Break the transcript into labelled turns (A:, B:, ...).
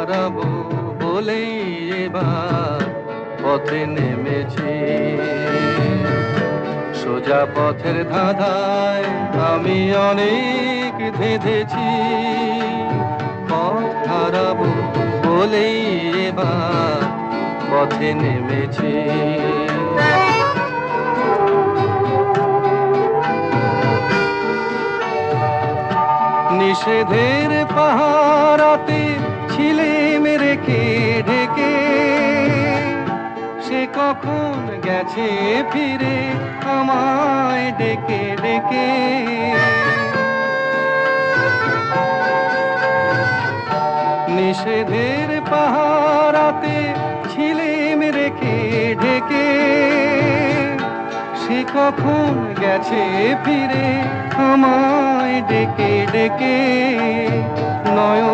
A: হারাবো বলেই এবার পথে নেমেছি। সোজা পথের ধাঁধায় আমি অনেক ধেঁধেছি। পথ হারাবো বলেই এবার পথে নেমেছি। নিষেধের পাহারাতে ছিলেম রেখে ঢেকে, সে কখন গেছে ফিরে আমায় ডেকে ডেকে। নিষেধের পাহারাতে ছিলেম রেখে ঢেকে, সে কখন গেছে ফিরে আমায় ডেকে ডেকে। নয়ন